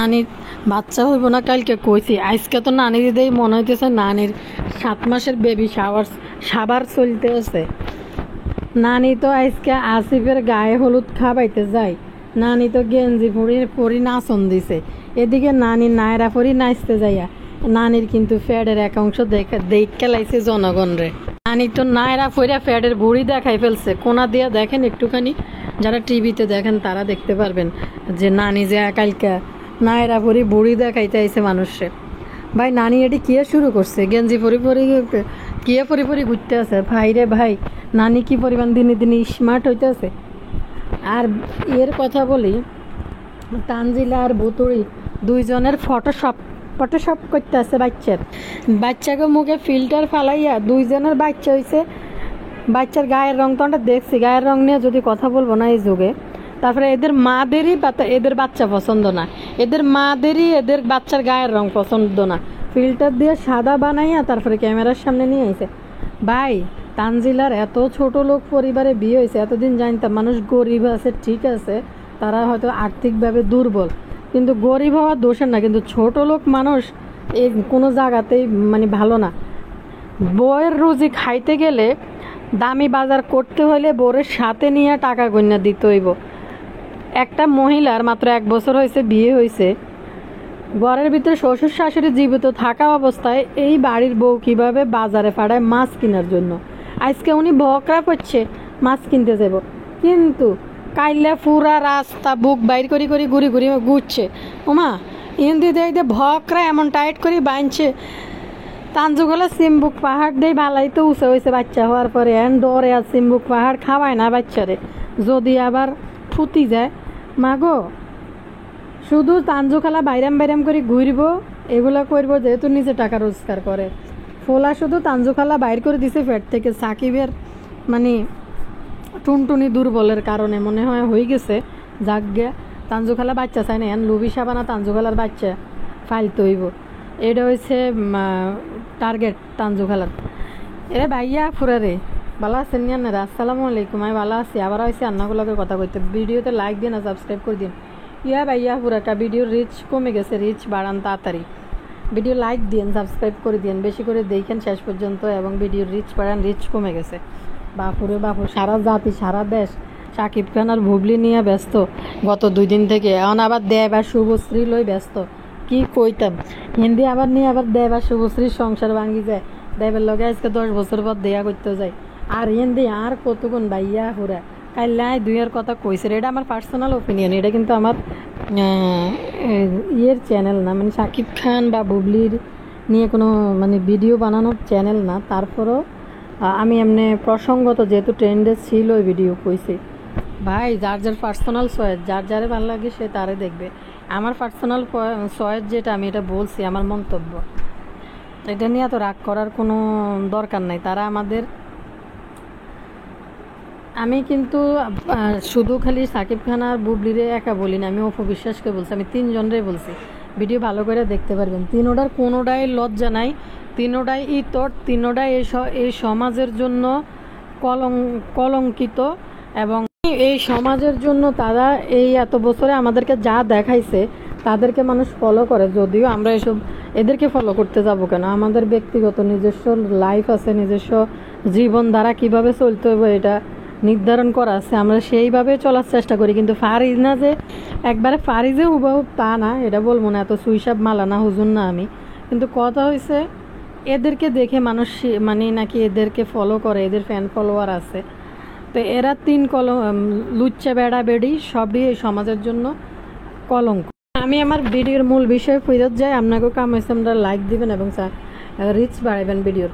নানির বাচ্চা হইব না কালকে কইছি, আজকে তো নানির দিয়েই মনে হইতেছে নানির 7 মাসের বেবি সাবার চলতে আছে। নানি তো আজকে আসিফের গায়ে হলুদ খাবাইতে যায়, নানি তো গেঞ্জি পরি নাচন দিছে, এদিকে নানি নায়রা পরি নাচতে যাইয়া নানির কিন্তু ফ্যাডের এক অংশ দেখে লাইছে জনগণ রে। নানি তো নায়রা পরিয়া ফ্যাডের বুড়ি দেখাই ফেলছে, কোনা দিয়া দেখেন একটুখানি, যারা টিভিতে দেখেন তারা দেখতে পারবেন যে নানি যে কালকা নায়রা পরি বুড়ি দেখাইতে আইছে মানুষে। ভাই নানি এটি কিয়ে শুরু করছে, গেঞ্জি পরি কিয়ে পরি ঘুরতে আছে। ভাই রে ভাই, নানি কি পরিমাণ দিনে দিনে স্মার্ট হইতে আছে। আর এর কথা বলি, তানজিলা আর ভুতুড়ি দুইজনের ফটোশপ করতে আছে বাচ্চাকে মুখে ফিল্টার ফালাইয়া দুইজনের বাচ্চা হয়েছে। বাচ্চার গায়ের রং তো আমরা দেখছি, গায়ের রং নিয়ে যদি কথা বলবো না এই যুগে। তারপরে এদের মাদেরই এদের বাচ্চা পছন্দ না, এদের মাদেরই এদের বাচ্চার গায়ের রং পছন্দ না, ফিল্টার দিয়ে সাদা বানাইয়া তারপরে ক্যামেরার সামনে নিয়ে আইছে। ভাই তানজিলার এত ছোট লোক পরিবারে বিয়ে হয়েছে, এতদিন জানতাম মানুষ গরিব আছে, ঠিক আছে তারা হয়তো আর্থিকভাবে দুর্বল, কিন্তু গরিব হওয়ার দোষের না, কিন্তু ছোট লোক মানুষ এই কোনো জায়গাতেই মানে ভালো না। বউয়ের রুজি খাইতে গেলে দামি বাজার করতে হলে বউয়ের সাথে নিয়ে টাকা গণ্যা দিতে হইব। একটা মহিলার মাত্র 1 বছর হয়েছে বিয়ে হয়েছে, ঘরের ভিতরে শ্বশুর শাশুড়ি জীবিত থাকা অবস্থায় এই বাড়ির বউ কিভাবে বাজারে পাঠায় মাছ কেনার জন্য। আজকে উনি ভকরা পড়ছে মাছ কিনতে যাব, কিন্তু কাইলে পুরা রাস্তা বুক বাইর করি ঘুরি ঘুরছে। ওমা ইন্দি দিয়ে ভকরা এমন টাইট করে বাঁধছে, তানজুগলা সিমবুক পাহাড় দিয়ে ভালাই তো উঁচা হয়েছে বাচ্চা হওয়ার পরে, এন ডরে আর সিমবুক পাহাড় খাওয়ায় না বাচ্চারে, যদি আবার ফুটি যায় মাগো। শুধু তানজু খালা বাইরাম করে ঘুরবো, এগুলা করবো যেহেতু নিজে টাকা রোজগার করে। ফোলা শুধু তানজু খালা বাইর করে দিছে পেট থেকে, সাকিবের মানে টুনটুনি দুর্বলের কারণে মনে হয় হয়ে গেছে জাগে। তানজু খালা বাচ্চা চায় না, এন লুবি সাবানা তানজু খালার বাচ্চা ফাইলতে হইব, এটা হয়েছে টার্গেট তানজু খালার। এরে ভাইয়া ফুরারে ভালো আছেন নিয়ে না? আসসালামু আলাইকুম, আমি ভালো আছি। আবার হয়েছে আন্নাগুলোকে কথা কইতে, ভিডিওতে লাইক দিন আর সাবস্ক্রাইব করে দিন। ইয়া ভাইয়া পুরাটা ভিডিওর রিচ কমে গেছে, রিচ বাড়ান তাড়াতাড়ি, ভিডিও লাইক দিন সাবস্ক্রাইব করে দিন, বেশি করে দেখেন শেষ পর্যন্ত, এবং ভিডিওর রিচ বাড়ান, রিচ কমে গেছে। বাপুরে বাপু, সারা জাতি সারা দেশ শাকিব খান আর বুবলি নিয়ে ব্যস্ত গত 2 দিন থেকে, এখন আবার দেব আর শুভশ্রী লই ব্যস্ত। কি কইতাম, হিন্দি আবার নিয়ে আবার দেব আর শুভশ্রীর সংসার ভাঙ্গি যায়, দেবের লগে আজকে 10 বছর পর দেয়া করতে যায়। আর হিন্দি আর কতক্ষণ ভাইয়া পুরা কাল্লাই দুইয়ের কথা কইছে, এটা আমার পার্সোনাল ওপিনিয়ন, এটা কিন্তু আমার ইয়ের চ্যানেল না, মানে শাকিব খান বা বুবলির নিয়ে কোনো মানে ভিডিও বানানোর চ্যানেল না। তারপরও আমি এমনি প্রসঙ্গত যেহেতু ট্রেন্ডে ছিল ওই ভিডিও কইছি। ভাই যার যার পার্সোনাল চয়েস, যার যারে ভালো লাগে সে তারে দেখবে। আমার পার্সোনাল চয়েস যেটা, আমি এটা বলছি আমার মন্তব্য, এটা নিয়ে তো রাগ করার কোনো দরকার নাই। তারা আমাদের, আমি কিন্তু শুধু খালি সাকিব খান আর বুবলিরে একা বলি না, আমি অপবিশ্বাসকে বলছি, আমি 3 জনরে বলছি। ভিডিও ভালো করে দেখতে পারবেন, তিনোটার কোনোটাই লজ্জা নাই, তিনোটাই ইতর, তিনোটাই এই সমাজের জন্য কলঙ্কিত, এবং এই সমাজের জন্য তারা এই এত বছরে আমাদেরকে যা দেখাইছে তাদেরকে মানুষ ফলো করে। যদিও আমরা এদেরকে ফলো করতে যাব কেন, আমাদের ব্যক্তিগত নিজস্ব লাইফ আছে, নিজস্ব জীবনধারা কিভাবে চলতে হবে এটা নির্ধারণ করা আছে, আমরা সেইভাবে চলার চেষ্টা করি। কিন্তু ফারিজ না যে একবারে ফারিজে হুবহু তা না, এটা বলবো না, এত সুইসাব মালানা হুজুর না আমি। কিন্তু কথা হয়েছে এদেরকে দেখে মানুষ মানে নাকি এদেরকে ফলো করে, এদের ফ্যান ফলোয়ার আছে, তো এরা 3 লুচ্চা বেড়া বেড়ি সবই এই সমাজের জন্য কলঙ্ক। আমি আমার ভিডিওর মূল বিষয়ে ফিরত যাই, আপনাকেও কাম হয়েছে আমরা লাইক দিবেন এবং রিচ বাড়াবেন, ভিডিওর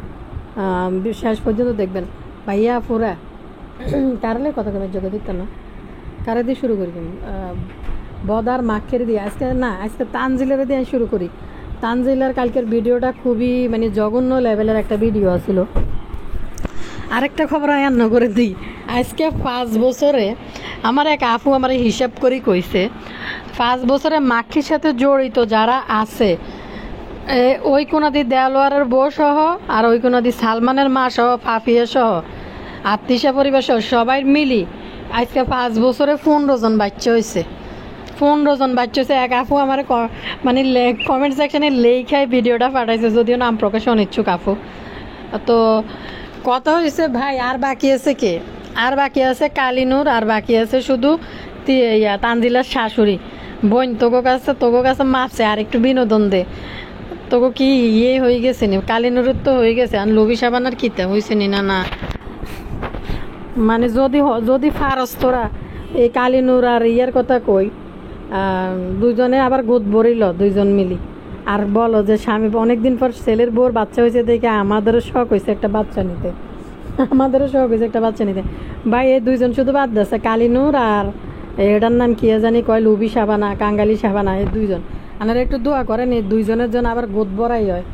শেষ পর্যন্ত দেখবেন। ভাইয়া পুরা কারলে কথা কবে যোগে দিত না, কারে দিয়ে শুরু করি, বদার মাখের দিয়ে আজকে তানজিলারে দিয়ে শুরু করি। তানজিলার কালকের ভিডিওটা খুবই মানে জঘন্য লেভেলের একটা ভিডিও ছিল। আরেকটা খবর আয়ান্ন করে দিই, আজকে 5 বছরে আমার এক আপু আমার হিসাব করে কইছে 5 বছরে মাখির সাথে জড়িত যারা আছে, ওই কোনাদি দেওয়ালের বউ সহ, আর ওই কোনাদি সালমানের মা সহ, ফাফিয়া সহ, আত্মীয় পরিবার সহ সবাই মিলি আজকে 5 বছরে 15 জন বাচ্চা হয়েছে। 15 জন বাচ্চা হয়েছে। এক আপু আমার মানে কমেন্ট সেকশনে লেখায় ভিডিওটা পাঠাইছে, যদিও নাম প্রকাশে অনিচ্ছুক আপু। তো কথা হয়েছে ভাই, আর বাকি আছে কে? আর বাকি আছে কালিনুর, আর বাকি আছে শুধু তানজিলার শাশুড়ি বোন। তোগো কাছে মাপছে আর একটু বিনোদন দে। তোকে কি ইয়ে হয়ে গেছে নি? কালিনুরের তো হয়ে গেছে, আর লবি সাবানার কিতা হয়েছে নি? না না, মানে যদি ফারস তোরা এই কালিনুর আর ইয়ার কথা কই, দুজনে আবার গোদ ভরিল দুইজন মিলি, আর বলো যে স্বামী অনেকদিন পর ছেলের বউর বাচ্চা হয়েছে দেখে আমাদেরও শখ হয়েছে একটা বাচ্চা নিতে, আমাদেরও শখ হয়েছে একটা বাচ্চা নিতে। ভাই এই দুইজন শুধু বাদ দিচ্ছে, কালিনুর আর এটার নাম কি জানি কয়, লুবি সাবানা, কাঙ্গালি সাবানা, এই দুইজন। আপনারা একটু দোয়া করেন এই দুইজনের জন্য আবার গোদ ভরাই হয়,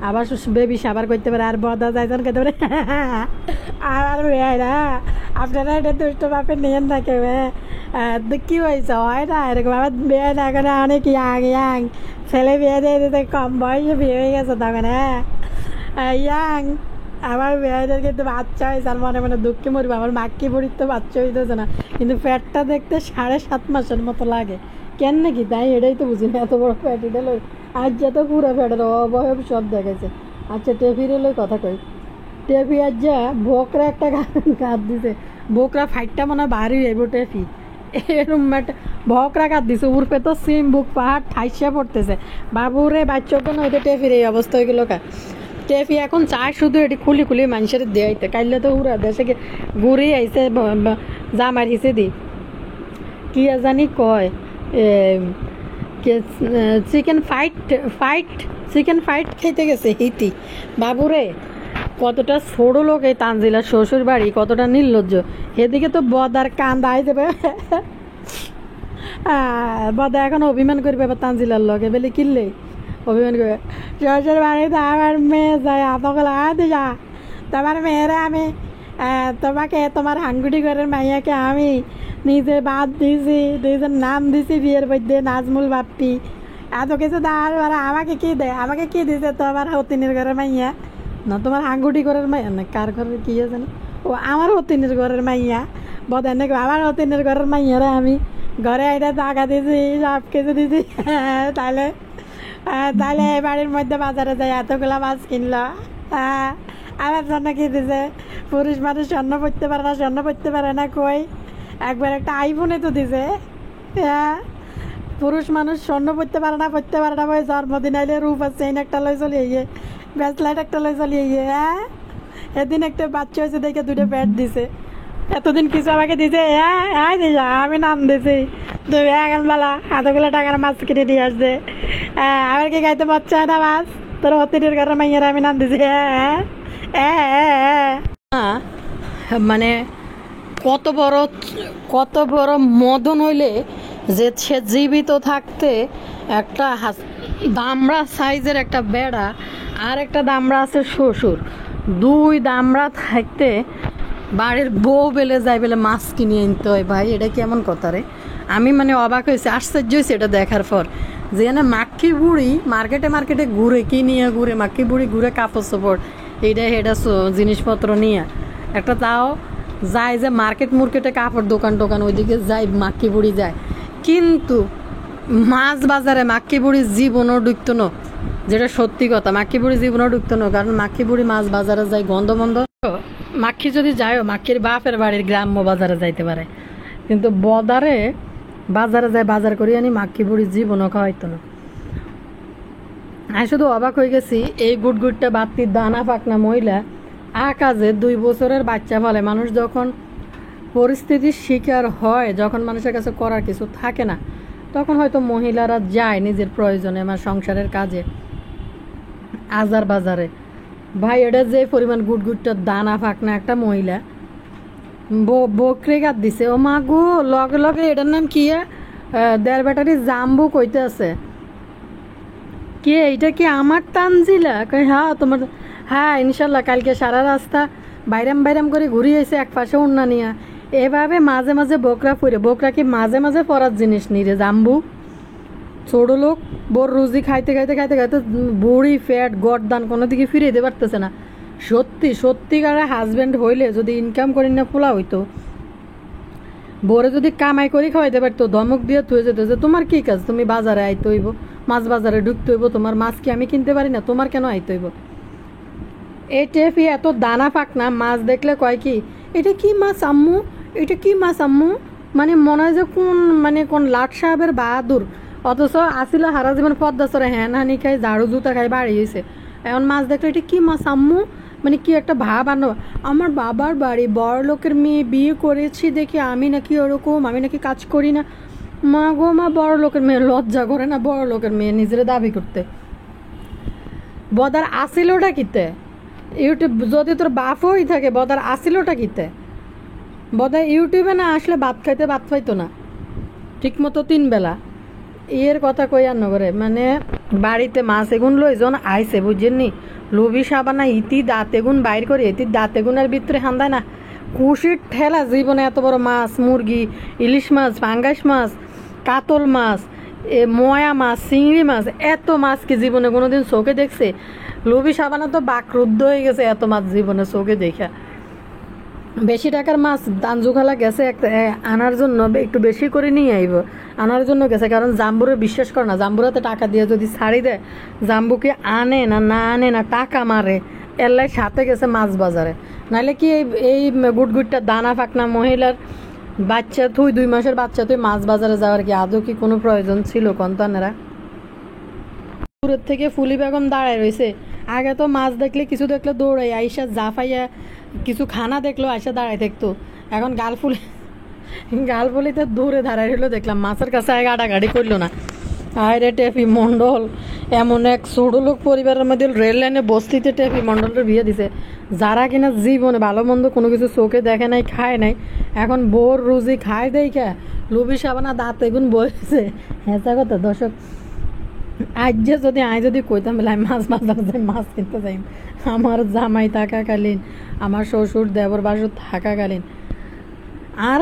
আবার বেবি সাবার করতে পারে, আর বদা যাইজন খেতে পারে। আর বেয়ারা আপনারা এটা দুষ্ট বাপের নিয়েন না কেউ, কি হয়েছে হয় না এরকম। আবার বিয়ে না করে অনেক ইয়াং ছেলে বিয়ে দিয়ে দিতে কম বয়সে বিয়ে হয়ে গেছে তখন, ইয়াং আমার মেয়েদের কিন্তু বাচ্চা হয়েছে, আর মনে মনে দুঃখে মরবে। আমার মাক্কি বুড়ির তো বাচ্চা হইতেছে না, কিন্তু পেটটা দেখতে 7.5 মাসের মতো লাগে কেন নাকি, তাই এটাই তো বুঝি না। এত বড় পেট এটা লই, আজ যত পুরো পেটের অবয়ব সব দেখেছে। আচ্ছা টেফির লই কথা কই, টেফি আজ যা বকরা একটা গাছ দিছে, বকরা ফাইটটা মনে হয় বাড়ি যাইব। টেফি এরম একটা বকরা গাছ দিছে, উর্ফে তো সিম বুক পাহাড় ঠাইসা পড়তেছে। বাবুরে বাচ্চা কেন হইতে টেফির এই অবস্থা হয়ে গেল কা। টেফি এখন চায় শুধু এটি খুলি খুলি মানুষের দেয়াইতে, কাইলে তো উড়া দেশে ঘুরে আইসে জামার হিসে দি কি জানি কয়, চিকেন ফাইট খেতে গেছে হিতি। বাবুরে কতটা ছোট লোক এই তানজিলার শ্বশুর বাড়ি, কতটা নির্লজ্জ। এদিকে তো বদার কান্দা আই যাবে, বদা এখন অভিমান করবে আবার তানজিলার লগে বেলে কিনলে অভিমান করবে। শ্বশুর বাড়িতে আমার মেয়ে যায়, আপনাকে লাগাতে যা, তোমার মেয়েরা আমি তোমাকে তোমার হাঙ্গুটি ঘরের মাইয়াকে আমি নিজে বাদ দিয়েছি, নিজের নাম দিছি বিয়ের মধ্যে নাজমুল বাপ্পি, এত কিছু দেওয়ার পরে আমাকে কি দেয়, আমাকে কি দিছে তোমার হতিনের ঘরের মাইয়া না, তোমার হাঙ্গুটি ঘরের মাইয়া না, কার ঘরের কি জানি, ও আমার হতিনের ঘরের মাইয়া। বদেন নাকি আমার হতিনের ঘরের মাইয়ারে আমি ঘরে এটা টাকা দিয়েছি, সব কিছু দিয়েছি। তাহলে তাহলে এই বাড়ির মধ্যে বাজারে যাই এতগুলা মাছ কিনলো, আমার জন্য কি দিছে? পুরুষ মানুষ স্বর্ণ পড়তে পারে না, স্বর্ণ পড়তে পারে না কই, একবার একটা আইফোনে তো দিছে। পুরুষ মানুষ স্বর্ণ পড়তে পারে না ভাই, জন্মদিন আইলে রূপ আছে একটা লই চলিয়ে গিয়ে, ব্যাচলাইট একটা লই চলিয়ে গিয়ে। এদিন একটা বাচ্চা হয়েছে দেখে 2টা ব্যাট দিছে, এতদিন কিছু আমাকে দিছে, আমি নাম দিছি তুই এগানবেলা এতগুলো টাকার মাছ কিনে দিয়ে আসছে, আমার কি গাইতে বাচ্চা না মাছ, তোর হতিনের ঘরের মাইয়ার আমি নাম দিছি। মানে কত বড় মদন হইলে যে সে জীবিত থাকতে একটা দামড়া সাইজের একটা বেড়া আর একটা দামড়া আছে শ্বশুর, 2 দামড়া থাকতে বাড়ির বউ বেলে যায় বলে মাছ কিনে আনতে হয়। ভাই এটা কেমন কথা রে? আমি মানে অবাক হয়েছি, আশ্চর্য হয়েছে এটা দেখার পর, যে না মাক্কি বুড়ি মার্কেটে ঘুরে কি নিয়ে ঘুরে, মাক্কি বুড়ি ঘুরে কাপড় চোপড় এইটা এটা জিনিসপত্র নিয়ে একটা, তাও যায় যে মার্কেটে কাপড় দোকান ওইদিকে যায় মাক্কি বুড়ি যায়, কিন্তু মাছ বাজারে মাক্কি বুড়ি জীবনও ঢুকতো না, যেটা সত্যি কথা। মাক্কি বুড়ি জীবনও ঢুকতো না, কারণ মাক্কি বুড়ি মাছ বাজারে যায় গন্ধ বন্ধ। মাক্কি যদি যায় মাক্কির বাপের বাড়ির গ্রাম্য বাজারে যাইতে পারে, কিন্তু বদারে বাজারে যায় বাজার করি আনি মাক্কি বুড়ি জীবনও খাওয়াইতো না। আমি শুধু অবাক হয়ে গেছি, এই গুটগুটটা বাত্তির দানা পাকনা মহিলা আকাজে 2 বছরের বাচ্চা ফলে। মানুষ যখন পরিস্থিতির শিকার হয়, যখন মানুষের কাছে করার কিছু থাকে না, তখন হয়তো মহিলারা যায় নিজের প্রয়োজনে, আমার সংসারের কাজে আজার বাজারে। ভাই এটা যে পরিমাণ গুটগুটটা দানা ফাঁকনা একটা মহিলা বকরে গাত দিছে, ও মা গো, লগে লগে এটার নাম কি, 1.5 ব্যাটারি জাম্বু কইতে আছে কে, এইটা কি আমার তানজিলা? হ্যাঁ তোমার, হ্যাঁ ইনশাল্লাহ। কালকে সারা রাস্তা বাইরাম করে ঘুরিয়ে এসে এক পাশে উন্না নিয়া, এভাবে মাঝে মাঝে বকরা কি মাঝে মাঝে পরার জিনিস নি রে জাম্বু? ছোট লোক বোর রুজি খাইতে বুড়ি ফ্যাট গরদান কোনো দিকে ফিরে দিতে পারতেছে না। সত্যিকারের হাজব্যান্ড হইলে যদি ইনকাম করি না পোলা হইতো, বরে যদি কামাই করে খাওয়াইতে পারতো ধমক দিয়ে তুই যেত যে তোমার কি কাজ, তুমি বাজারে আইতে হইব, মাছ বাজারে ঢুকতে হইব, তোমার মাছ কি আমি কিনতে পারি না, তোমার কেন আইতে হইব। এই টেফি এত দানা পাক না, মাছ দেখলে কয় কি এটা কি মাছ আম্মু, এটা কি মাছ আম্মু, মানে মনে হয় যে কোন লাট সাহেবের বাহাদুর। অথচ আসিল হারা জীবন পদ্মা চড়ে হ্যান হানি খাই, ঝাড়ু জুতা খাই বাড়ি হয়েছে। এখন মাছ দেখলে এটা কি মাছ আম্মু, মানে কি একটা ভাব আনো। আমার বাবার বাড়ি বড় লোকের মেয়ে বিয়ে করেছি দেখি আমি নাকি ওরকম, আমি নাকি কাজ করি না। মা গো মা, বড় লোকের মেয়ে লজ্জা করে না বড় লোকের মেয়ে নিজের দাবি করতে। বদার আসিলটা কিতে ইউটিউব, যদি তোর বাপই থাকে বদার আসিলটা কিতে। বদার ইউটিউবে না আসলে ভাত খাইতে ভাত পাইতো না ঠিক মতো 3 বেলা। ইয়ের কথা কই আর নগরে, মানে বাড়িতে মাছ এগুন লইজন আইসে বুঝছেননি, লোভি সাবানা ইতি দাঁত এগুন বাইর করে ইতি দাঁত এগুনের ভিতরে হান্দায় না খুশির ঠেলা। জীবনে এত বড় মাছ, মুরগি, ইলিশ মাছ, পাঙ্গাস মাছ, কাতল মাছ, ময়া মাছ, চিংড়ি মাছ, এত মাছ কি জীবনে কোনোদিন চোখে দেখছে? লোভি সাবানা তো বাকরুদ্ধ হয়ে গেছে এত মাছ জীবনে চোখে দেখা। বেশি টাকার মাছ দানজুখালা গেছে আনার জন্য, একটু বেশি করে নিয়ে আইব আনার জন্য গেছে, কারণ জাম্বুরে বিশ্বাস করে না। জাম্বুরাতে টাকা দিয়ে যদি ছাড়ি দেয়, জাম্বুকে আনে না টাকা মারে, এল্লাই সাথে গেছে মাছ বাজারে। নাহলে কি এই গুটগুটটা দানা ফাঁকনা মহিলার বাচ্চা তুই 2 মাসের বাচ্চা তুই মাছ বাজারে যাওয়ার কি আদৌ কি কোনো প্রয়োজন ছিল কন্তানেরা? দূরের থেকে ফুলি বেগম দাঁড়ায় রয়েছে। আগে তো মাছ দেখলে কিছু দেখলে দৌড়াই আইসা জাফাইয়া, কিছু খানা দেখলো আইসা দাঁড়ায় দেখতো। এখন গালফুলিতে দূরে দাঁড়ায় রইলো, দেখলাম মাছের কাছে আগে গাড়াগাড়ি করলো না। আরে টেফি মন্ডল এমন এক ছোট লোক পরিবারের মধ্যে রেল লাইনে বস্তিতে টেফি মন্ডলের বিয়ে দিছে, যারা কিনা জীবনে ভালো মন্দ কোনো কিছু চোখে দেখে নাই, খায় নাই, এখন বোর রুজি খায় দেখা লুবি সাবানা দাঁত এগুন বইছে। হ্যাঁ কথা দর্শক, আজ যদি কইতাম বলে আমি মাছ বাজার যাই, মাছ কিনতে যাই, আমার জামাই থাকাকালীন, আমার শ্বশুর দেবর বাসুর থাকাকালীন, আর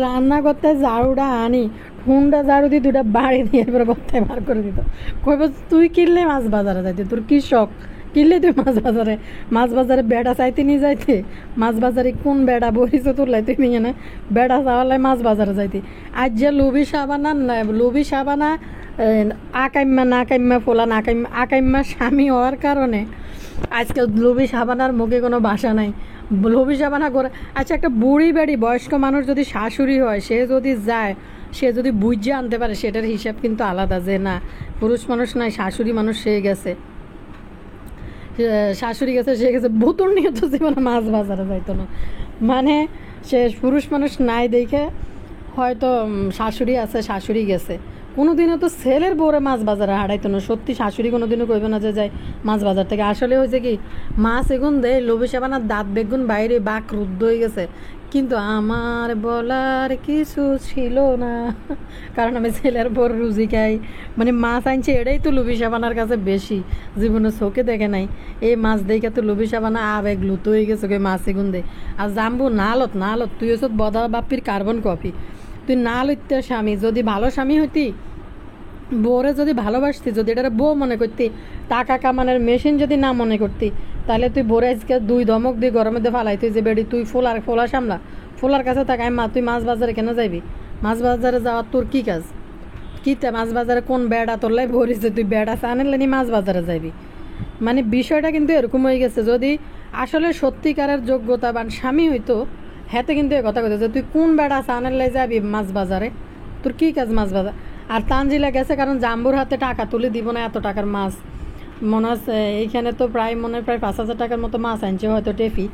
রান্না করতে ঝাড়ুটা আনি, হুন্ডা ঝাড়ু দিয়ে 2টা বাড়ি দিয়ে এরপরে গত্তায় বার করে দিত। কইব তুই কিনলে মাছ বাজারে যাইতে, তোর কি শখ, কিনলে তুই মাছ বাজারে বেড়া চাইতে নিয়ে যাইতে, মাছ বাজারে কোন বেড়া বহিছে তুললাই তুমি এনে বেড়া চাওয়ালাই মাছ বাজারে যাইতে। আজ যে লুবি সাবানা আকাইম্মা ফোলা আকাইম্মা স্বামী হওয়ার কারণে আজকে লুবি সাবানার মুখে কোনো ভাষা নাই। লুবি সাবানা করে, আচ্ছা একটা বুড়ি বেড়ি বয়স্ক মানুষ যদি শাশুড়ি হয়, সে যদি যায়, সে যদি বুঝে আনতে পারে, সেটার হিসাব কিন্তু আলাদা, যে না পুরুষ মানুষ নাই শাশুড়ি মানুষ সে গেছে, সে গেছে বোতল নিয়ে তো জীবনে মাছ বাজারে যাইতো না। মানে সে পুরুষ মানুষ নাই দেখে হয়তো শাশুড়ি আছে, শাশুড়ি গেছে। কোনোদিনও তো ছেলের বউরে মাছ বাজারে হারাইতো না। সত্যি শাশুড়ি কোনোদিনও কইবে না যে যায় মাছ বাজার থেকে। আসলে হয়েছে কি, মাছ এগুন দেয় লোভে সাবানার দাঁত বেগুন বাইরে বাক রুদ্ধ হয়ে গেছে, কিন্তু আমার বলার কিছু ছিল না, কারণ আমি ছেলের বউর রুজি খাই। মানে মাছ আনছে এটাই তো লুবি সাবানার কাছে বেশি, জীবনে চোখে দেখে নাই। এই মাছ দেখে তো লুবি সাবানা আবেগ লুত হয়ে গেছে মাছ এগুন দেয়। আর জাম্বু নালত তুই হচ্ছে বদা বাপির কার্বন কপি। তুই না লইতে স্বামী, যদি ভালো স্বামী হইতি, বউরে যদি ভালোবাসতি, যদি এটা বউ মনে করতি, টাকা কামানোর মেশিন যদি না মনে করতি, তাহলে তুই বউরে আজকে 2 ধমক দিয়ে গরমের মধ্যে ফালাইতি যে বেড়ি তুই ফোলা সামলা, ফোলার কাছে থাকাই মা তুই মাছ বাজারে কেন যাইবি? মাছ বাজারে যাওয়ার তোর কি কাজ? কিতে মাছ বাজারে কোন বেড়া তোর লাই ভরিছে, তুই বেড়া চানেলেনি মাছ বাজারে যাইবি? মানে বিষয়টা কিন্তু এরকম হয়ে গেছে। যদি আসলে সত্যিকারের যোগ্যতাবান স্বামী হইতো, হ্যাঁ কিন্তু এ কথা কইতেছে তুই কোন বেড়া চানের লাই যাবি মাছ বাজারে, তোর কি কাজ মাছ বাজার? আর তানজিলা গেছে কারণ জাম্বুর হাতে টাকা তুলে দিব না, এত টাকার মাছ মনে হচ্ছে এইখানে তো প্রায় 5,000 টাকার মতো মাছ আনছে হয়তো টেফি।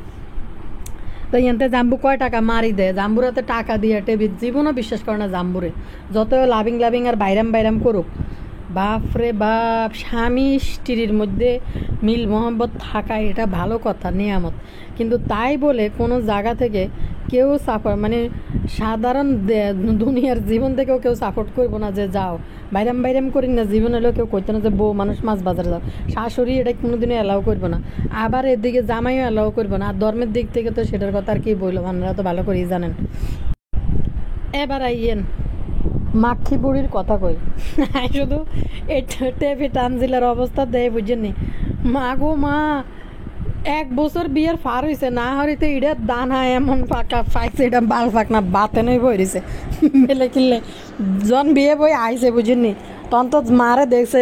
তো এনতে জাম্বু কয় টাকা মারি দেয়, জাম্বুর হাতে টাকা দিয়ে টেবি জীবনও বিশ্বাস করে না জাম্বুরে, যত লাভিং আর বাইরাম করুক। বাপরে বাপ, স্বামী স্ত্রীর মধ্যে মিল মোহাম্মত থাকা এটা ভালো কথা, নিয়ামত। কিন্তু তাই বলে কোনো জায়গা থেকে কেউ সাপোর্ট, মানে সাধারণ দুনিয়ার জীবন থেকেও কেউ সাপোর্ট করবো না যে যাও বাইরাম করি না। জীবন হলেও কেউ করতো না যে বউ মানুষ মাছ বাজারে যাও। শাশুড়ি এটা কোনোদিনও অ্যালাউ করবো না, আবার এদিকে জামাইও অ্যালাউ করবো না। আর ধর্মের দিক থেকে তো সেটার কথা আর কি বললো, আপনারা তো ভালো করেই জানেন। এবার আইয়েন মাক্ষি বুড়ির কথা কই, শুধু এই টেপি তানজিলার অবস্থা দেয় বুঝেননি। মা গো মা, এক বছর বিয়ের ফার হয়েছে না হরিতে এটা দানা এমন পাকা পাইছে এটা বাল ফাঁক না বাতে নই বই রয়েছে মেলে কিনলে জন বিয়ে বই আইছে বুঝিনি তখন তো মারে দেখছে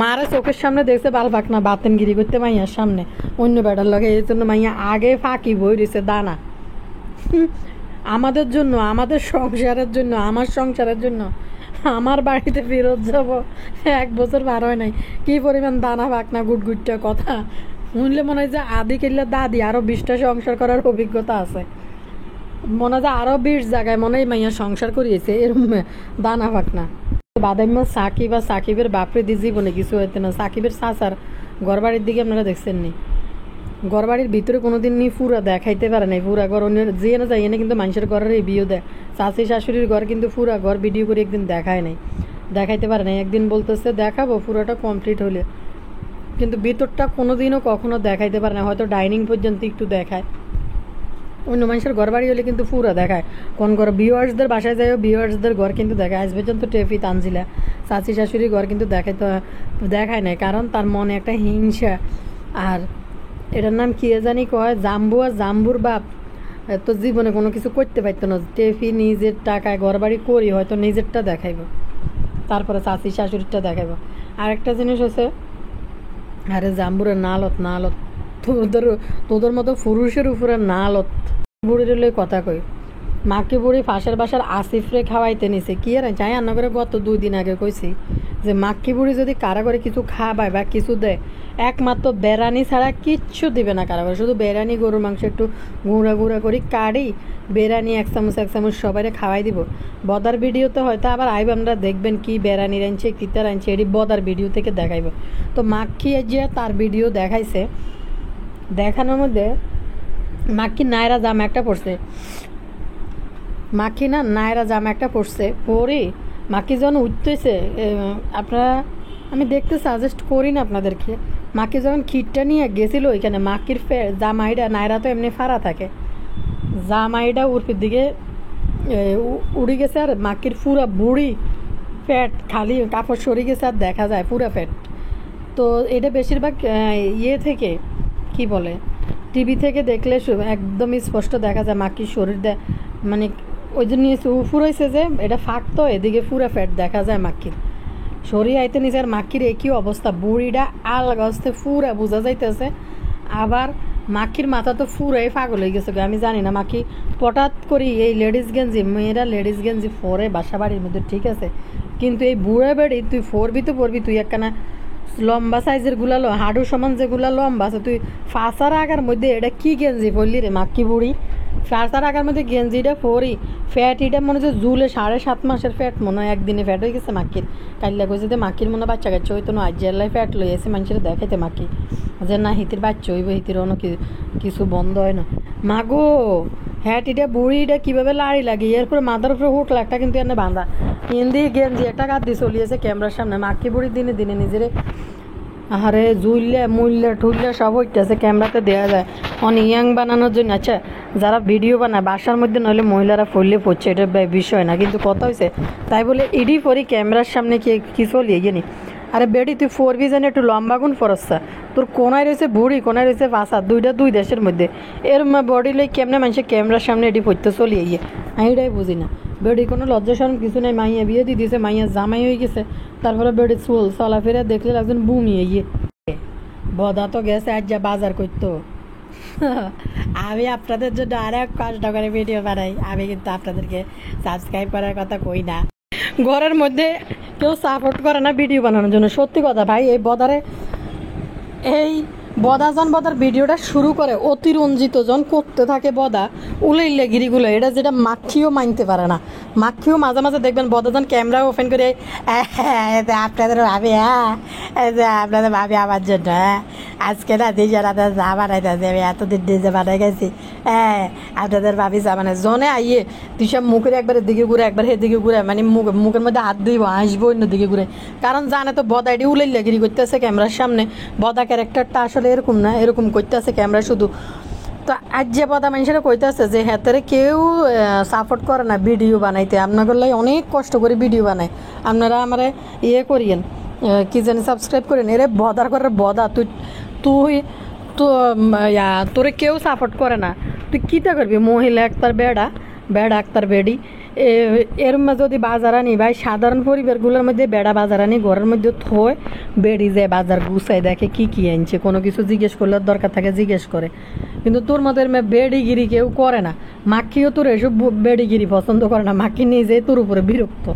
মারে চোখের সামনে দেখছে বাল ফাঁক না বাতেন গিরি করতে মাইয়ার সামনে অন্য বেটার লগে এই জন্য মাইয়া আগে ফাঁকি বই রয়েছে দানা আমাদের জন্য আমাদের সংসারের জন্য আমার সংসারের জন্য আমার বাড়িতে ফেরত যাব এক বছর পার হয় নাই কি পরিমাণ দানা ফাঁকনা গুটগুটটা কথা শুনলে মনে হয় যে আদি কিনলে দাদি আরো 20টা সংসার করার অভিজ্ঞতা আছে মনে হয় যে আরো 20 জায়গায় মনে হয় মাইয়া সংসার করিয়েছে এরকম দানা ফাঁকনা বাদাম সাকিব আর সাকিবের বাপরে দি জীবনে কিছু হইতে না সাকিবের চাচার ঘরবাড়ির দিকে আপনারা দেখছেন নি ঘরবাড়ির ভিতরে কোনোদিন নি পুরা দেখাইতে পারে নাই পুরা ঘর অন্য যে না যাই এনে কিন্তু মানুষের ঘরের রিভিউ দেয় চাচি শাশুড়ির ঘর কিন্তু পুরা ঘর ভিডিও করে একদিন দেখায় নাই দেখাইতে পারে নাই একদিন বলতেছে দেখাবো পুরোটা কমপ্লিট হলে কিন্তু ভিতরটা কোনোদিনও কখনো দেখাইতে পারে না হয়তো ডাইনিং পর্যন্ত একটু দেখায় অন্য মানুষের ঘর বাড়ি হলে কিন্তু পুরো দেখায় কোন ঘর ভিউয়ার্সদের বাসায় যায় ভিউয়ার্সদের ঘর কিন্তু দেখায় আজ পর্যন্ত টেফি তানজিলা চাচি শাশুড়ির ঘর কিন্তু দেখায় নাই কারণ তার মনে একটা হিংসা আর এটার নাম কি জানি কয় জাম্বু আর জাম্বুর বাপ তো জীবনে কোনো কিছু করতে পারতো না টেফি নিজের টাকায় ঘর বাড়ি করি হয়তো নিজেরটা দেখাইব তারপরে চাচি শাশুড়িরটা দেখাইব আরেকটা জিনিস হচ্ছে আরে জাম্বুরের নালত নালত তোদের মতো পুরুষের উপরে নালত বুড়ির লই কথা কই মাকে বুড়ি ফাঁসের বাসার আসিফরে খাওয়াইতে নিছে কি আর চাই রান্না করে গত 2 দিন আগে কইছি যে মাক্কি বুড়ি যদি কারা করে কিছু খাওয়ায় বা কিছু দেয় একমাত্র বেরানি ছাড়া কিচ্ছু দিবে না কারা করে শুধু বেরানি গরুর মাংস একটু গুঁড়া গুঁড়া করি কাড়ি বেরানি এক চামচ সবাই খাওয়াই দিব বদার ভিডিওতে হয়তো আবার আইব আমরা দেখবেন কি বেরানি রাঁধছে কিতা রাঁধছে এটি বদার ভিডিও থেকে দেখাইব তো মাক্কি যে তার ভিডিও দেখাইছে দেখানোর মধ্যে মাক্কি নায়রা জামা একটা পড়ছে মাক্কি না নায়রা জামা একটা পড়ছে পরে মাক্কি যখন উঠতেছে আপনারা আমি দেখতে সাজেস্ট করি না আপনাদেরকে মাক্কি যখন খিটটা নিয়ে গেছিল ওইখানে মাক্কির জামাইটা নায়রা তো এমনি ফাড়া থাকে জামাইটা উর্ফির দিকে উড়ে গেছে আর মাক্কির পুরা বুড়ি ফ্যাট খালি কাপড় সরে গেছে আর দেখা যায় পুরা ফ্যাট তো এটা বেশিরভাগ ইয়ে থেকে কি বলে টিভি থেকে দেখলে একদমই স্পষ্ট দেখা যায় মাক্কির শরীর মানে ওই জন্য উফুর হয়েছে যে এটা ফাঁক তো এদিকে পুরা ফ্যাট দেখা যায় মাক্কির শরীর আইতে নিচে আর মাক্কির একই অবস্থা বুড়িটা আলগা হচ্ছে পুরা বোঝা যাইতেছে আবার মাক্কির মাথা তো পুরাই পাগল হয়ে গেছে আমি জানি না মাক্কি হঠাৎ করি এই লেডিস গেঞ্জি মেয়েরা লেডিস গেঞ্জি পরে বাসা বাড়ির মধ্যে ঠিক আছে কিন্তু এই বুড়া বেড়ি তুই পরবি তুই একখানা লম্বা সাইজের গুলালো হাডু সমান যেগুলা লম্বা আছে তুই ফাঁসার আগার মধ্যে এটা কি গেঞ্জি পরলি রে মাক্কি বুড়ি ফাঁসার আগার মধ্যে গেঞ্জিটা পরি ফ্যাট এটা মনে হচ্ছে জুলে 7.5 মাসের ফ্যাট মনে হয় একদিনে ফ্যাট হয়ে গেছে মাক্কির কাইলা কইছে যে মাক্কির মনে বাচ্চা কাচ্চা হইতো না আজ জেলায় ফ্যাট লই এসে মানুষের দেখাইতে মাক্কি যে না হিতির বাচ্চা হইব হিতির অন্য কিছু বন্ধ হয় না মাগো হ্যাট এটা বুড়িটা কীভাবে লাড়ি লাগে এরপরে মাথার উপরে হুটলা একটা কিন্তু এনে বাঁধা হিন্দি গেঞ্জি একটা কাঁদ দিয়ে চলিয়েছে ক্যামেরার সামনে মাক্কি বুড়ির দিনে দিনে নিজেরে আরে জুইলে মুইলে ঠুইলে সব হইতেছে ক্যামেরাতে দেওয়া যায় অনেক ইয়াং বানানোর জন্য আচ্ছা যারা ভিডিও বানায় বাসার মধ্যে নইলে মহিলারা ফললে পড়ছে এটা বিষয় না কিন্তু কথা হয়েছে তাই বলে ইডি পরি ক্যামেরার সামনে কি চলিয়ে গিয়ে আরে বেডি তুই 4 জানে একটু লম্বা গুণ ফরসা তোর কোনায় রয়েছে বুড়ি কোনায় রয়েছে ফাঁসা দুই দেশের মধ্যে এর বডি লই কেমনে মানুষের ক্যামেরার সামনে এটি পড়তে চলিয়ে গিয়ে আমি এটাই বুঝি না বেডি কোনো লজ্জা শরম কিছু নেই মাইয়া বিয়ে দিয়ে দিয়েছে মাইয়া জামাই হয়ে গেছে তারপরে বেডি চলাফেরা দেখলে একজন বুমিয়ে গিয়ে বদা তো গেছে আজ যা বাজার করতো আমি আপনাদের জন্য আর এক কষ্ট করে ভিডিও বানাই আমি কিন্তু আপনাদেরকে সাবস্ক্রাইব করার কথা কই না ঘরের মধ্যে কেউ সাপোর্ট করে না ভিডিও বানানোর জন্য সত্যি কথা ভাই এই বদার ভিডিওটা শুরু করে অতিরঞ্জিত জন করতে থাকে বদা উলাইলে গিরিগুলো এটা যেটা মাখিও মানতে পারে না মাখিও মাঝে মাঝে দেখবেন বদাজন ক্যামেরা ওপেন করে আপনাদের ভাবি আপনাদের ভাবি আমার জন্য আজকে না ডিজে রাতে যা বানাইতে আমি এতদিন ডিজে বানাই গেছি আপনাদের ভাবি যা মানে জনে আইয়ে তুইসব মুখের একবার দিকে ঘুরে একবার দিকে ঘুরে মানে মুখের মধ্যে হাত দিব আসবো অন্য দিকে ঘুরে কারণ জানে তো বদা এটি উলাইলে গিরি করতেছে ক্যামেরার সামনে বদা ক্যারেক্টারটা আসলে এরকম না এরকম করতেছে ক্যামেরা শুধু তো আজ যে বদা মানুষেরা কইতেছে যে হাতের কেউ সাপোর্ট করে না ভিডিও বানাইতে আপনাদের লাই অনেক কষ্ট করে ভিডিও বানায় আপনারা আমার করিয়েন কি জানি সাবস্ক্রাইব করেন এরে বদার করে বদা তুই তো তোরে কেউ সাপোর্ট করে না, তুই কীটা করবি? মহিলা একটার বেড়া, বেড়া একটার বেডি, এর যদি বাজার আনি ভাই, সাধারণ পরিবারগুলোর মধ্যে বেড়া বাজার আনি ঘরের মধ্যে থয়, বেড়ি যায় বাজার গুছাই দেখে কি কি আনছে, কোনো কিছু জিজ্ঞেস করলে দরকার থাকে জিজ্ঞেস করে। কিন্তু তোর মতো বেডিগিরি কেউ করে না। মাখিও তোর এসব বেডিগিরি পছন্দ করে না, মাখি নিজে তোর উপরে বিরক্ত।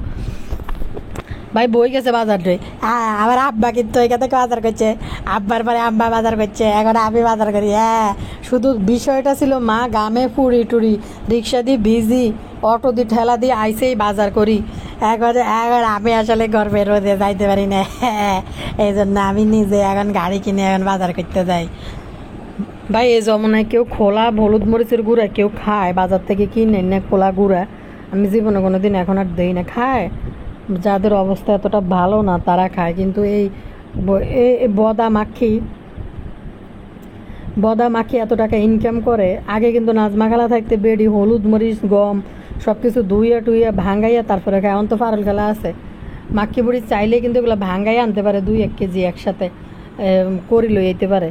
ভাই বই গেছে বাজার ধরে, আবার আব্বা কিন্তু এখান থেকে বাজার করছে, আব্বার পরে আব্বা বাজার করছে, এখন আমি বাজার করি। হ্যাঁ, শুধু বিষয়টা ছিল মা গামে পুরি টুরি, রিক্সা দিয়ে ভিজি, অটো দিয়ে ঠেলা দিয়ে আইসেই বাজার করি। এখন আমি আসলে ঘর বের হতে যাইতে পারি না, এই জন্য আমি নিজে এখন গাড়ি কিনে এখন বাজার করতে যাই। ভাই এই যমুনায় কেউ খোলা হলুদ মরিচের গুঁড়া কেউ খায় বাজার থেকে কিনে না, খোলা গুঁড়া আমি জীবনে কোনো দিন এখন আর দিই না। খায় যাদের অবস্থা এতটা ভালো না তারা খায়, কিন্তু এই বদা মাখি এত টাকা ইনকাম করে। আগে কিন্তু নাজমা খালা থাকতে বেডি হলুদ মরিচ গম সব কিছু ধুইয়া টুইয়া ভাঙ্গাইয়া তারপরে খায়। এখন তো ফারুল খেলা আছে, মাখি বুড়ি চাইলে কিন্তু এগুলো ভাঙ্গাইয়া আনতে পারে, 2-1 কেজি একসাথে করি লই যেতে পারে।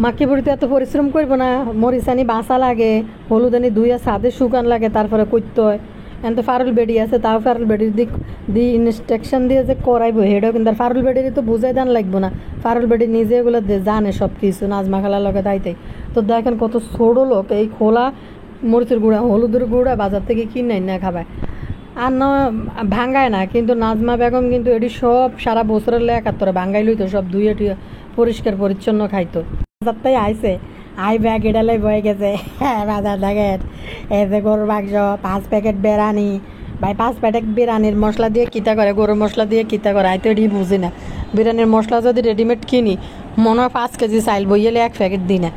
মাখি বুড়িতে এত পরিশ্রম করবো না, মরিচ আনি বাঁচা লাগে, হলুদ আনি ধুইয়া ছাদে শুকান লাগে, তারপরে করতে হয়। এখন তো ফারুল বেডি আছে, তাও ফারুল বেডির দি ইনস্ট্রাকশন দিয়ে যে করাইবো হেটাও কিন্তু ফারুল বেডির তো বুঝাই দান লাগবো না। ফারুল বেডি নিজে এগুলো জানে সব কিছু, নাজমা খালার লগে তাইতেই তো দেখেন কত ছোটো লোক এই খোলা মরিচের গুঁড়া হলুদের গুঁড়া বাজার থেকে কিনে না খাবায় আর না ভাঙ্গায় না। কিন্তু নাজমা বেগম কিন্তু এটি সব সারা বছরের লেখাত্তরে ভাঙ্গাই লইতো, সব ধুয়ে টুয়ে পরিষ্কার পরিচ্ছন্ন খাইতো। বাজারটাই আইসে আই ব্যাগ এডালাই বয়ে গেছে বাজার দেখেন, এই যে গরুর মাংস 5 প্যাকেট বিরিয়ানি। ভাই 5 প্যাকেট বিরিয়ানির মশলা দিয়ে কিতা করে, গরুর মশলা দিয়ে কিতা করে, আই তো এটি বুঝি না। বিরিয়ানির মশলা যদি রেডিমেড কিনি মনে হয় 5 কেজি চাইল বইলে 1 প্যাকেট দিই না।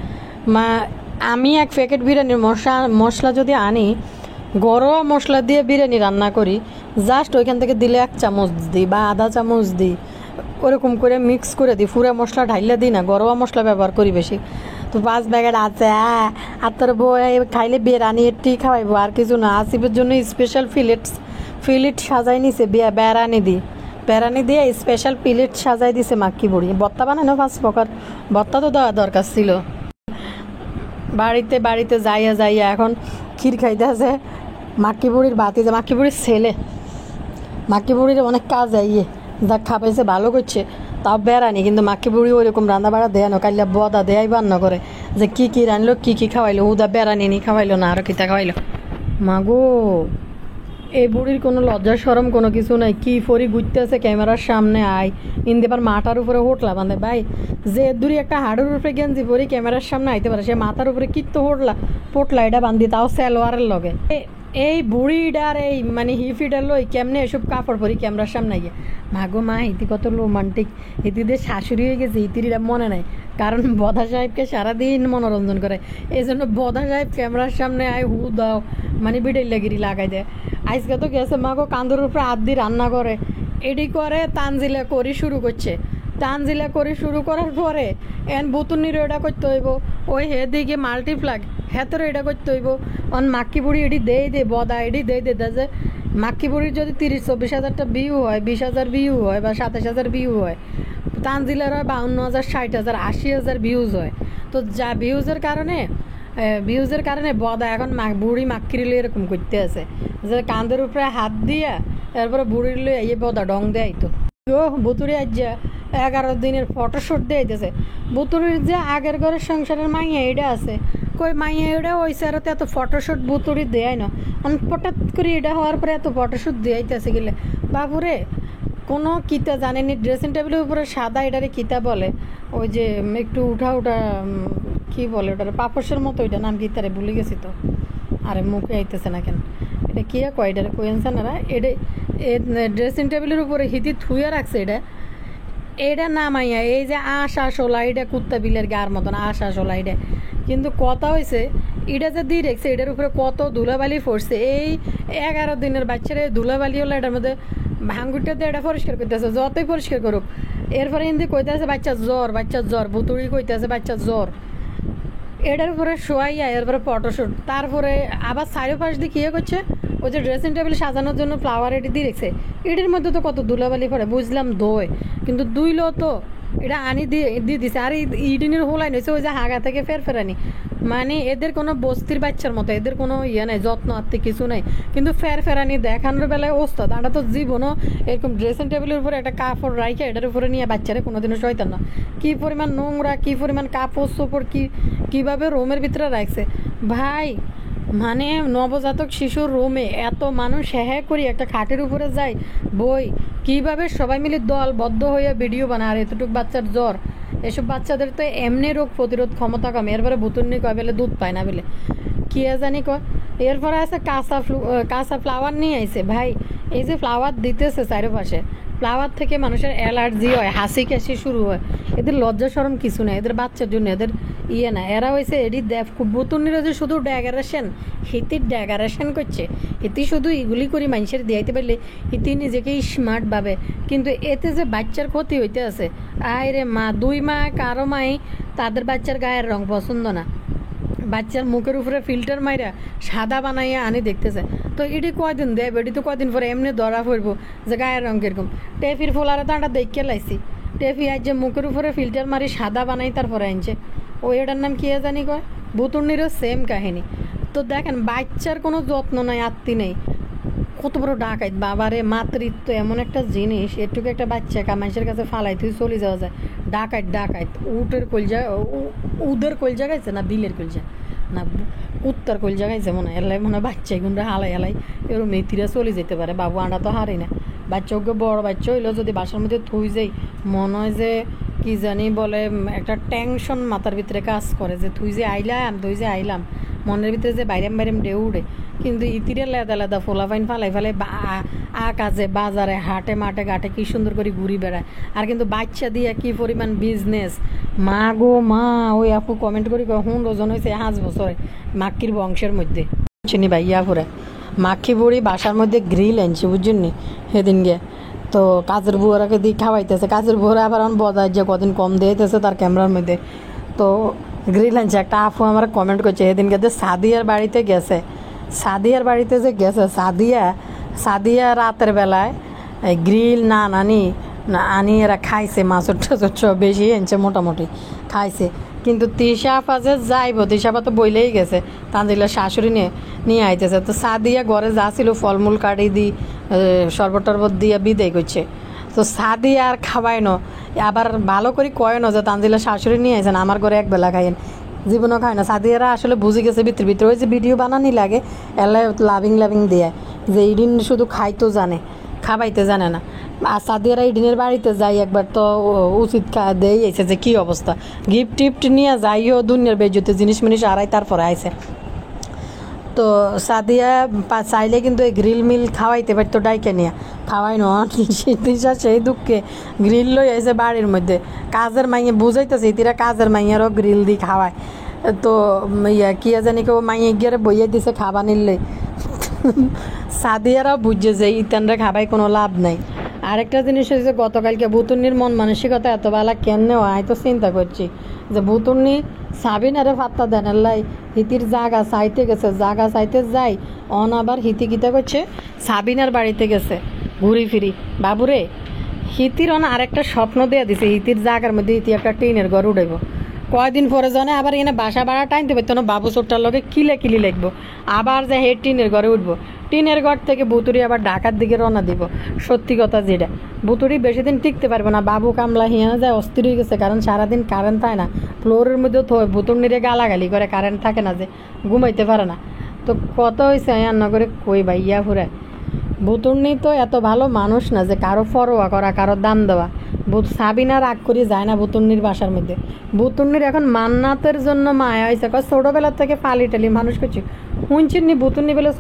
আমি 1 প্যাকেট বিরিয়ানির মশলা যদি আনি, ঘরোয়া মশলা দিয়ে বিরিয়ানি রান্না করি, জাস্ট ওইখান থেকে দিলে 1 চামচ দিই বা আধা চামচ দিই, ওরকম করে মিক্স করে দিই, পুরো মশলা ঢাইলে দিই না, ঘরোয়া মশলা ব্যবহার করি বেশি। তো 5 প্যাকেট আছে, আর তোর বই খাইলে বিরিয়ানি এটি খাওয়াইবো আর কিছু না। আসিফের জন্য স্পেশাল ফিলিট সাজাই নিছে, বেড়ানি দিয়ে স্পেশাল প্লেট সাজাই দিছে মাক্কি বুড়ি। বত্তা বানানো 5 প্রকার বত্তা তো দেওয়া দরকার ছিল। বাড়িতে যাইয়া এখন ক্ষীর খাইতে আছে মাক্কি বুড়ির বাতি, যে মাক্কি বুড়ির ছেলে, মাক্কি বুড়ির অনেক কাজ আইয়ে যা খাপাইছে ভালো করছে, তাও বেড়ানি। কিন্তু মাক্কি বুড়ি ওইরকম রান্না বাড়া দেয় না, কাইলে বদা দেয়াই বান্ন করে যে কি রানলো কি খাওয়াইলো, উদা বেড়ানি নি খাওয়াইলো না আরো কিতা খাওয়াইলো। মাগো এই বুড়ির কোনো লজ্জা শরম কোনো কিছু নাই, কি ফরি ঘুরতে আছে ক্যামেরার সামনে আয় ইন্দিবার মাথার উপরে হোটলা বাঁধে। ভাই যে দূরে একটা হাড়ের উপরে গেঞ্জি পরি ক্যামেরার সামনে আইতে পারে, সে মাথার উপরে কিত্ত পোটলা এটা বান্ধি, তাও সালোয়ারের লগে। এই বুড়িটার এই মানে হিফিটার লই কেমনে এসব কাপড় পরি ক্যামেরার সামনে গিয়ে। মাগো মা ইতি কত রোমান্টিক, ইতিদের শাশুড়ি হয়ে গেছে, ইতিরা মনে নাই, কারণ বদা সাহেবকে সারাদিন মনোরঞ্জন করে, এই জন্য বদা সাহেব ক্যামেরার সামনে আয় হু দাও মানে বিডাইলাগিরি লাগাই দেয়। আজকে তো গেছে মাগো কান্দুর উপরে হাত দিয়ে রান্না করে, এডি করে তানজিলা করি শুরু করছে। তানজিলা করি শুরু করার পরে এন বুতুনিরও এটা করতে হইব, ওই হে দিকে মাল্টিপ্লাগ হেতরও এটা করতে হইব। অন মাক্কি বুড়ি এটি দে বদা এটি দে যে মাক্কি বুড়ির যদি 30-40 হাজারটা ভিউ হয়, 20,000 ভিউ হয় বা 27,000 ভিউ হয়, তানজিলার হয় 52,000, 60,000, 80,000 ভিউজ হয়। তো যা ভিউজের কারণে বদা এখন বুড়ি মাক্কিরিলে এরকম করতে আছে যে কান্দের উপরে হাত দিয়া এরপরে বুড়ির লই এই বদা ডং দেয়। তো বুতুরি আজ 11 দিনের ফটোশ্যুট দিয়েছে। বুতুরির যে আগের ঘরের সংসারের মাইয়া এটা আছে, কই মাইয়া এটা ওই স্যারতে এত ফটোশ্যুট বুতুরি দেয় না, হঠাৎ করে এটা হওয়ার পরে এত ফটোশ্যুট দেয়াইতেছে গেলে বাবুরে কোনো কিতা জানেনি। ড্রেসিং টেবিলের উপরে সাদা এটারে কিতা বলে, ওই যে একটু উঠা কি বলে ওটারে পাপসের মতো, ওইটা নাম কি তারে ভুলে গেছি তো, আরে মুখে আইতেছে না কেন, এটা কি কয় এটারে কইনছে না, এটা ড্রেসিং টেবিলের উপরে হিতি থুয়ে রাখছে এটা নামাইয়া এই যে আশা এটা কুত্তা বিলের গার মতন আশা এটা। কিন্তু কথা হয়েছে এটা যে দিয়ে রেখছে এটার উপরে কত ধুলাবালি পড়ছে, এই 11 দিনের বাচ্চারা ধুলাবালি হলো এটার মধ্যে ভাঙ্গুরটাতে এটা পরিষ্কার করতেছে, যতই পরিষ্কার করুক। এরপরে হিন্দি কইতে আছে বাচ্চার জ্বর, বুতুড়ি কইতে আছে বাচ্চার জ্বর, এটার উপরে শোয়াইয়া এরপরে ফটোশ্যুট। তারপরে আবার চারিপাশ দিয়ে কী করছে, ওই যে ড্রেসিং টেবিল সাজানোর জন্য ফ্লাওয়ার এটি দিয়ে রেখেছে, এটির মধ্যে তো কত ধুলাবালি পড়ে, বুঝলাম কিন্তু দুইলো তো এটা আনি দিয়ে দিছে। আর ইডিনের হোলাই নইছে ওই যে হাগা থেকে ফেরফেরানি, মানে এদের কোনো বস্তির বাচ্চার মতো, এদের কোনো ইয়ে নাই, যত্ন আত্মি কিছু নাই, কিন্তু ফেরফেরানি দেখানোর বেলায় ওস্তাদ। আমরা তো জীবনও এরকম ড্রেসিং টেবিলের উপরে একটা কাপড় রাইখে এটার উপরে নিয়ে বাচ্চারা কোনোদিনও শয়তান না। কী পরিমাণ নোংরা, কী পরিমাণ কাপড় চোপড়, কীভাবে রুমের ভিতরে রাখছে ভাই। মানে নবজাতক শিশুর রুমে এত মানুষ হ্যাঁ করি একটা খাটের উপরে যায় বই, কিভাবে সবাই মিলে দলবদ্ধ হয়ে ভিডিও বানায়। আর এতটুকু বাচ্চার জ্বর, এসব বাচ্চাদের তো এমনি রোগ প্রতিরোধ ক্ষমতা কম, এরপরে বুতুন্নি কয় বেলে দুধ পায় না বলে কি জানি কয়। এরপরে আছে কাঁচা ফ্লাওয়ার নিয়ে আইছে ভাই। এই যে ফ্লাওয়ার দিতেছে চারপাশে, ফ্লাওয়ার থেকে মানুষের অ্যালার্জি হয়, হাসি কাশি শুরু হয়। এদের লজ্জা শরম কিছু নেই, এদের বাচ্চার জন্য এদের ইয়ে না। এরা হয়েছে এটি বুতুন্নিরা যে শুধু ড্যাগারেশন, হিতির ড্যাগারেশন করছে, হিতি শুধু এগুলি করি মানুষের দিয়াইতে পারলে হিতি নিজেকেই স্মার্ট ভাবে, কিন্তু এতে যে বাচ্চার ক্ষতি হইতে আছে। আয় রে মা, 2 মা কারো মাই তাদের বাচ্চার গায়ের রং পছন্দ না, বাচ্চার মুখের উপরে ফিল্টার মাইরা সাদা বানাইয়া আনি দেখতেছে। তো এটি কয়দিন দেয়, এটি তো কয়দিন পরে এমনি ধরা পড়বো যে গায়ের রং কিরকম। টেফির ফোলারে তো আমরা দেখে লাইছি, টেফি আজ যে মুখের উপরে ফিল্টার মারি সাদা বানাই তারপরে আনছে, ওই এটার নাম কি জানি কয়। বুতুন্নিরও সেম কাহিনী। তো দেখেন বাচ্চার কোনো যত্ন নাই, আত্মি নেই, কত বড় ডাকাইত বাবারে। মাতৃত্ব এমন একটা জিনিস, এটুকু একটা বাচ্চা মানুষের কাছে ফালাই তুই চলে যাওয়া যায়। ডাকাইত উদের কলজা গাইছে না বিলের কলজা না কুত্তার কলজা গাইছে মনে হয়, এলাই মনে হয় বাচ্চা গুন্ডা হালাই এরকম মেথিরা চলে যেতে পারে। বাবু আন্ডা তো হারি না, বাচ্চা ওকে বড় বাচ্চা হইলো যদি বাসার মধ্যে থুই যাই, মনে হয় যে কি জানি বলে একটা টেনশন মাথার ভিতরে কাজ করে যে তুই যে আইলাম, মনের ভিতরে যে বাইরাম ডে উড়ে। কিন্তু ইতিরে লেদা ফোলাফাইন ফালাই কাজে বাজারে হাটে মাঠে ঘাটে কি সুন্দর করে ঘুরি বেড়ায়। আর কিন্তু বাচ্চা দিয়ে কি পরিমাণ বিজনেস। মা গো মা, ওই আপু কমেন্ট করি হুন ওজন হয়েছে 5 বছরে মাক্কির বংশের মধ্যে চিনি ভাই ইয়া করে মাখি বুড়ি বাসার মধ্যে গ্রিল আনছে বুঝছেন নি সেদিন গিয়ে। তো কাজের বুয়ারাকে দিয়ে খাওয়াইতেছে, কাজের বুয়ারা আবার বজায় যে কদিন কম দিয়েছে তার ক্যামেরার মধ্যে। তো গ্রিল আনছে। একটা আপু আমার কমেন্ট করছে সেদিনকে যে সাদিয়ার বাড়িতে গেছে, সাদিয়ার বাড়িতে যে গেছে সাদিয়া রাতের বেলায় গ্রিল আনি এরা খাইছে, মাছের বেশি আনছে মোটামুটি খাইছে। কিন্তু তিশাফা যে যাইব, তিশাফা তো বইলেই গেছে তানজিলা শাশুড়ি নিয়ে আইতেছে। তো সাদিয়া ঘরে যা ছিল ফলমূল কাটি দি শরবত টরবত দিয়ে বিদায় করছে। তো সাদিয়া আর খাওয়ায় না, আবার ভালো করে কয় না যে তানজিলা শাশুড়ি নিয়ে আইছেন আমার ঘরে একবেলা খাইয়েন, জীবনও খায় না। সাদিয়ারা আসলে বুঝে গেছে ভিতরে ওই যে ভিডিও বানানি লাগে এলাই লাভিং দিয়ে যে ইডিন শুধু খাইতো জানে, খাবাইতে জানে না। আর সাদিয়ারা ইডিনের বাড়িতে যাই একবার তো উচিত দেই আইছে যে কী অবস্থা, গিফট টিফট নিয়ে যাইও দুনিয়ার বেজতে জিনিস মিনিস আড়াই তারপরে আইছে। তো সাদিয়া চাইলে কিন্তু এই গ্রিল মিল খাওয়াইতে পারতো, ডাইকে নিয়ে খাওয়াই না। তিশা সেই দুঃখে গ্রিল লই আইছে বাড়ির মধ্যে, কাজের মাইয়ে বুঝাইতেছে ইতিরা কাজের মাইয়ারও গ্রিল দিয়ে খাওয়ায়। তো কি জানি কেউ মাইয়ে গিয়ে বইয়ে দিছে খাবা নিলে। সাদিয়ারাও বুঝছে যে ইতানরা খাবাই কোনো লাভ নাই। আরেকটা জিনিস হয়েছে গতকালকে বুতুন্নির মন মানসিকতা এত বেলা কেন হয় তো চিন্তা করছি যে বুতুন্নি সাবিনারে ফাত্তা দেন লাই হিতির জাগা চাইতে যাই আবার হিতি কিতা করছে সাবিনার বাড়িতে গেছে ঘুরি ফিরি। বাবুরে হিতির আরেকটা স্বপ্ন দিয়ে দিছে, হিতির জাগার মধ্যে হিতি একটা টিনের ঘর উঠাইব। কয়দিন পরে জানে আবার এখানে বাসা ভাড়া টাইনতে পারতো না, বাবু চোরটার লগে কিলি লাগবো, আবার যে হে টিনের ঘরে উঠবো। টিনের ঘর থেকে বুতুরি আবার ঢাকার দিকে রওনা দিব। সত্যি কথা যেটা, বুতুরি বেশি দিন টিকতে পারবে না। বাবু কামলা হিয়া যায় অস্থির হয়ে গেছে, কারণ সারাদিন কারেন্ট থাকে না, ফ্লোরের মধ্যেও তো বুতুর গালাগালি করে, কারেন্ট থাকে না যে ঘুমাইতে পারে না। তো কত হয়েছে রান্না করে কই ভাইয়া ফুরে। বুতুর্নি তো এত ভালো মানুষ না যে কারো ফরোয়া করা, কারো দাম দেওয়া। সাবিনা রাগ করে যায় না বুতুর্নির বাসার মধ্যে। বুতুর্নির এখন মান্নাতের জন্য মায়া হয়েছে, ছোটোবেলার থেকে ফালি টালি মানুষ করছে। শুনছিনি বুতুর্নি বেলে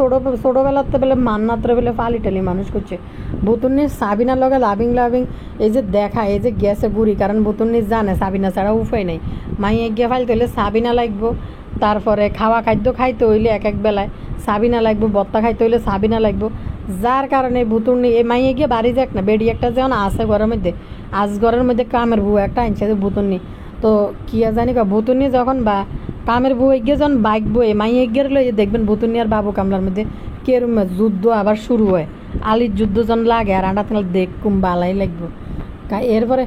ছোটোবেলার তো বেলে মান্নাতরে বেলে ফালি টালি মানুষ করছে। বুতুর্নির সাবিনার লগে লাভিং এই যে দেখা, এই যে গেছে গুড়ি, কারণ বুতুর্নি জানে সাবিনা ছাড়া উপায় নেই। মাইয়ে গিয়ে ফালতে হলে সাবিনা লাগবো, তারপরে খাওয়া খাদ্য খাইতে হইলে এক বেলায় সাবিনা লাগবো, বত্তা খাইতে হইলে সাবিনা লাগবো। যার কারণে বুতুর্নি এই মাইয়ে গিয়ে বাড়ি যাক না, বেডি একটা যেমন আছে ঘরের মধ্যে, আজ ঘরের মধ্যে কামের বউ একটা আনছে বুতুর্নি। তো কি জানি বুতুর্নি যখন বা কামের বউ এগিয়ে যখন বাইক বয়ে মাইয়ে এগিয়ে লইয়ে দেখবেন বুতুর্নি আর বাবু কামলার মধ্যে কেরম যুদ্ধ আবার শুরু হয়। আলির যুদ্ধ যখন লাগে আর আন্ডা তাহলে দেখুম বালাই লাগবো। এরপরে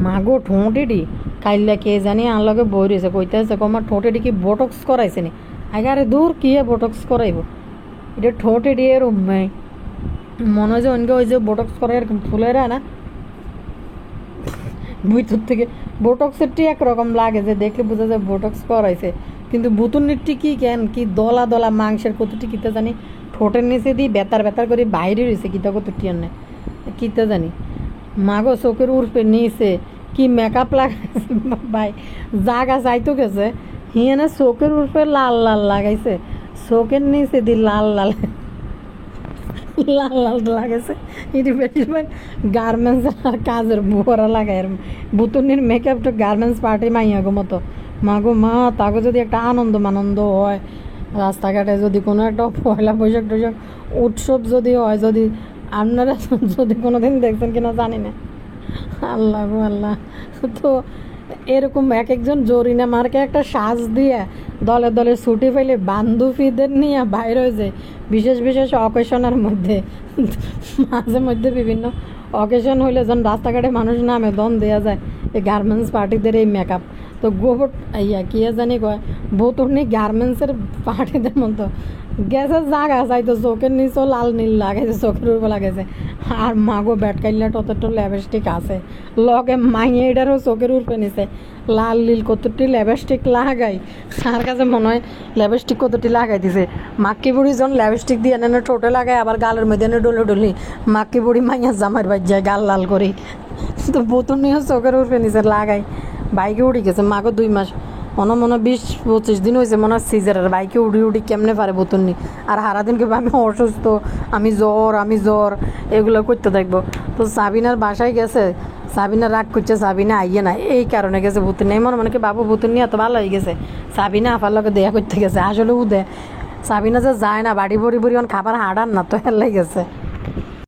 মাগো ঠোঁটেডি কাইল্লা কে জানি আর লগে বই রয়েছে কইতেছে আমার ঠোঁটেডি কি বোটক্স করাইছে নি আরে দূর কি বোটক্স করাইব এটা ঠোঁটেডি এর মনে হয় যে অনকে ওই যে বোটক্স করা এরকম ফুলেরা না ভিতর থেকে বোটক্সেরটি একরকম লাগে যে দেখলে বোঝা যায় বোটক্স করাইছে কিন্তু বুতুনিরটি কি কেন কি দলা দলা মাংসের কতটি কিতা জানি ঠোঁটের নিচে দিয়ে বেতার বেতার করে বাইরে রয়েছে কিতা কতটি আনে কিতা জানি মাগো চোখের উর্ফে নিচে কি মেকআপ লাগাইছে ভাই জাগা যাইতো গেছে হিয়ানে চোখের উর্ফে লাল লাল লাগাইছে চোখের নিচে দি লাল লাল লাল লাল লাগাইছে এটি বেশিরভাগ গার্মেন্টস আর কাজের বুয়ারা লাগায় আর বুতুনির মেকআপটা গার্মেন্টস পার্টি মাইয়াগো মতো মাগো মা তাকে যদি একটা আনন্দ মানন্দ হয় রাস্তাঘাটে যদি কোনো একটা পয়লা বৈশাখ টৈশাখ উৎসব যদি হয় যদি আপনারা যদি কোনো দিন দেখছেন কিনা জানি না আল্লাহ গো আল্লাহ তো এরকম এক একজন জরিনা মার্কে একটা সাজ দিয়ে দলে দলে ছুটি ফেলে বান্ধবীদের নিয়ে বাইরে হয়ে যায় বিশেষ বিশেষ অকেশনের মধ্যে মাঝে মধ্যে বিভিন্ন অকেশন হইলে যখন রাস্তাঘাটে মানুষ নামে দন দেওয়া যায় এই গার্মেন্টস পার্টিদের এই মেকআপ তো গোবর ইয়া কি জানি কয় বোতনি গার্মেন্টসের পার্টিদের মতো গেছে জাগা চাইতো চোখের নিচেও লাল নীল লাগাইছে চোখের উপর লাগাইছে আর মাগো ব্যাটকাইলা টতটো ল্যাবস্টিক আছে লগে মাইয়ে এটারও চোখের উপরে নিছে লাল নীল কতটি ল্যাবস্টিক লাগাই তার কাছে মনে হয় ল্যাবস্টিক কতটি লাগাই দিছে মাক্কি বুড়ি যখন ল্যাবস্টিক দিয়ে এনে ঠোঁটে লাগায় আবার গালের মধ্যে এনে ডলে ডলি মাক্কি বুড়ি মাইয়া জামার বাজ যায় গাল লাল করি তো বোতল নিয়েও চোখের উপরে নিছে লাগাই বাইকে উঠে গেছে মাগো 2 মাস মনে 20-25 দিন হয়েছে মনে হয় সিজারের বাইকে উড়ি কেমনে পারে বোতল নি আর সারাদিন কেউ আমি অসুস্থ আমি জ্বর এগুলো করতে থাকবো তো সাবিনার বাসায় গেছে সাবিনা রাগ করছে সাবিনা আইয়ে না এই কারণে গেছে বোতল নেই মনে কি বাবু বোতল নিয়ে এত ভালো হয়ে গেছে সাবিনা আপার লোকে দেয়া করতে গেছে আসলে সাবিনা যে যায় না বাড়ি ভরি খাবার হাঁড়ান না তো হেলাই গেছে